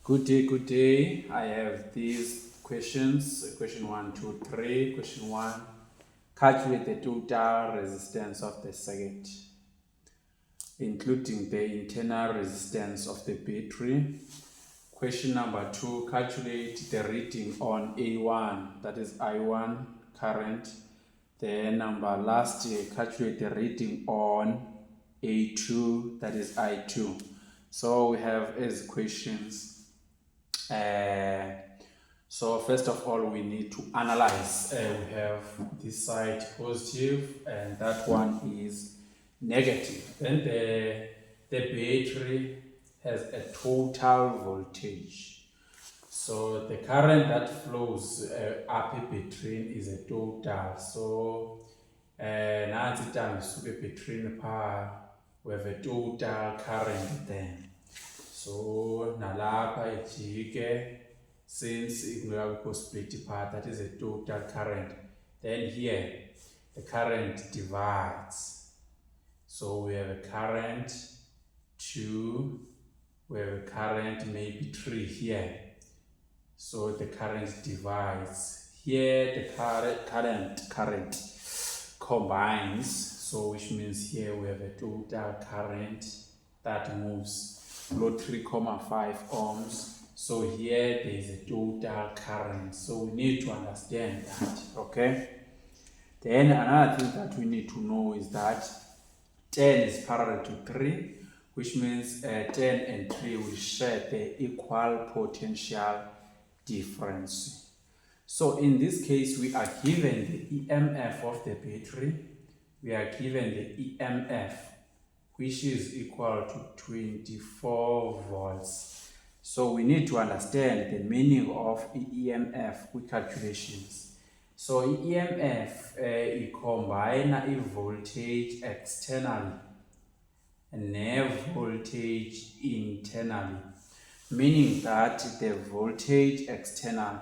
Good day, good day. I have these questions, question 1, 2, 3. Question 1, calculate the total resistance of the circuit, including the internal resistance of the battery. Question number 2, calculate the reading on A1, that is I1 current. Then calculate the reading on A2, that is I2. So we have as questions. So first of all, we need to analyze. We have this side positive and that one is negative. Then the battery has a total voltage. So the current that flows up a battery is a total. So nansi times to battery power, we have a total current then. So nalapha ijike, since ikungekho split part, that is a total current. Then here the current divides. So we have a current 2, we have a current maybe 3 here. So the current divides. Here the current combines. So which means here we have a total current that moves below 3.5 ohms. So here there is a total current. So we need to understand that, okay? Then another thing that we need to know is that 10 is parallel to 3, which means 10 and 3 will share the equal potential difference. So in this case, we are given the EMF of the battery. We are given the EMF, which is equal to 24 volts. So we need to understand the meaning of EMF with calculations. So EMF combine a voltage externally and a voltage internally, meaning that the voltage external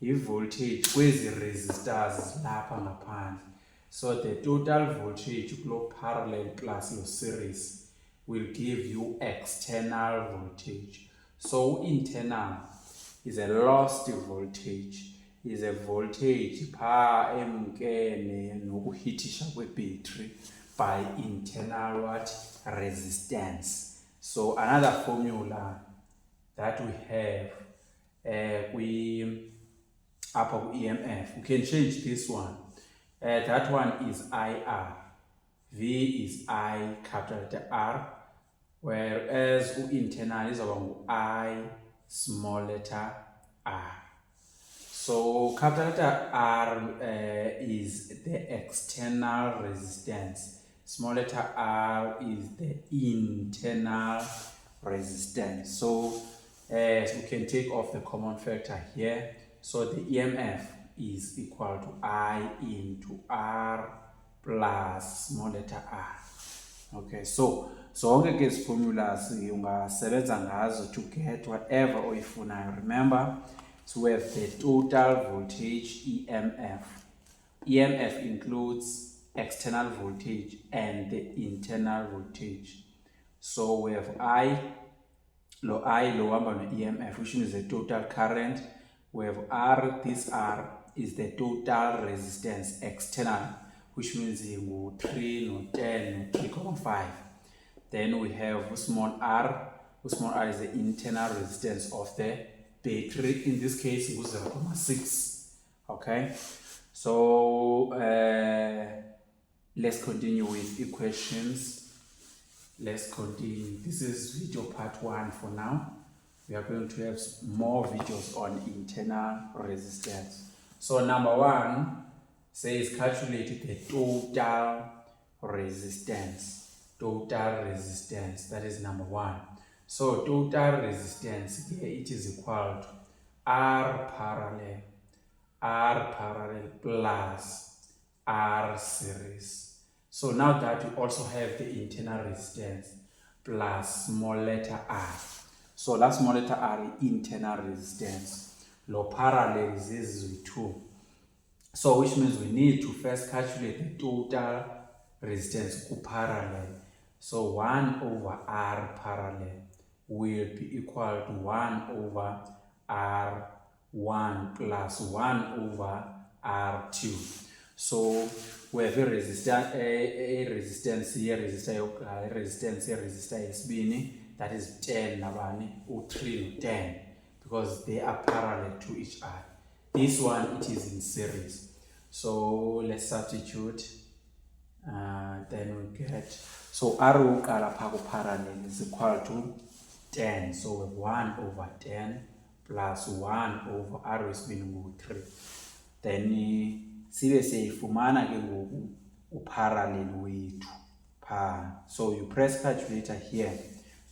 is voltage kwezi resistors lapha ngaphandle. So the total voltage below parallel plus your series will give you external voltage. So internal is a lost voltage, is a voltage pha emkene nokuhitisha kwe-battery by internal resistance. So another formula that we have upper EMF, we can change this one. That one is IR. V is I capital letter R, whereas internal is I small letter r. So capital letter R is the external resistance. Small letter r is the internal resistance. So we can take off the common factor here. So the EMF is equal to I into R plus small letter r. Okay, so zonke ke ezi formulas ungasebenza ngazo to get whatever oyifunayo. Remember, so we have the total voltage EMF. EMF includes external voltage and the internal voltage. So we have I lo hamba no EMF, which means the total current. We have R, this R is the total resistance external, which means 3, no 10, no 3.5. Then we have small r. Small r is the internal resistance of the battery. In this case, 0.6. Okay, so let's continue with equations. Let's continue. This is video part 1 for now. We are going to have more videos on internal resistance. So number 1 says calculate the total resistance. Total resistance, that is number 1. So total resistance here, it is equal to R parallel plus R series. So now that we also have the internal resistance plus small letter r. So that small letter r is internal resistance. Lo parallel is 2. So which means we need to first calculate the total resistance parallel. So 1 over R parallel will be equal to 1 over R1 plus 1 over R2. So we have a resistance here, resistance yesibini, that is 10 nabani, u3 10, because they are parallel to each other. This one, it is in series. So let's substitute. Then we get, so R uqala pha parallel is equal to 10. So we have 1 over 10 plus 1 over R wesibini ngu-3. Then sibe siyifumana ke ngoku uparallel wethu pha. So you press calculator here.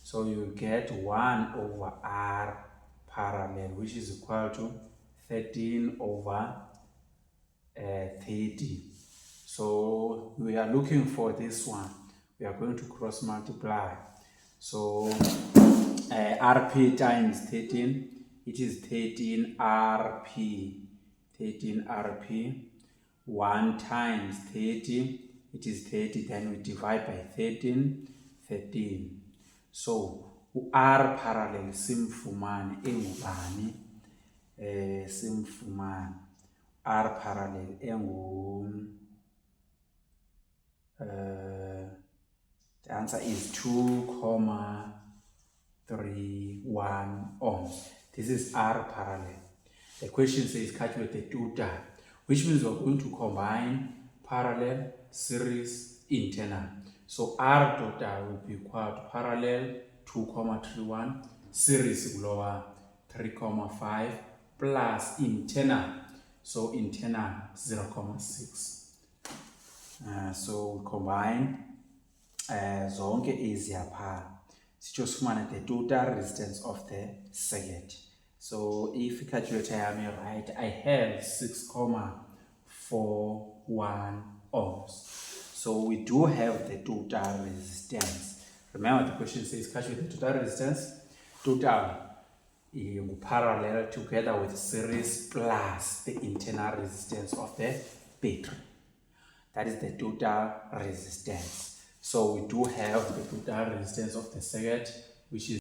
So you get 1 over R parallel, which is equal to 13 over 30. So we are looking for this one. We are going to cross multiply. So RP times 13, it is 13 RP. 13 RP. 1 times 30, it is 30. Then we divide by 13, 13. So R parallel simfumane engubani, simfumane R parallel the answer is 2,31 ohms. This is R parallel. The question says calculate the total, which means we're going to combine parallel, series, internal. So R total will be equal to parallel 2,31, series lower 3,5 plus internal. So internal 0,6. So we combine zonke eziyapha sitsho sifumane the total resistance of the circuit. So if calculator yami right, I have 6,41 ohms. So we do have the total resistance. Remember the question says calculate the total resistance. Total parallel together with series plus the internal resistance of the battery. That is the total resistance. So we do have the total resistance of the circuit, which is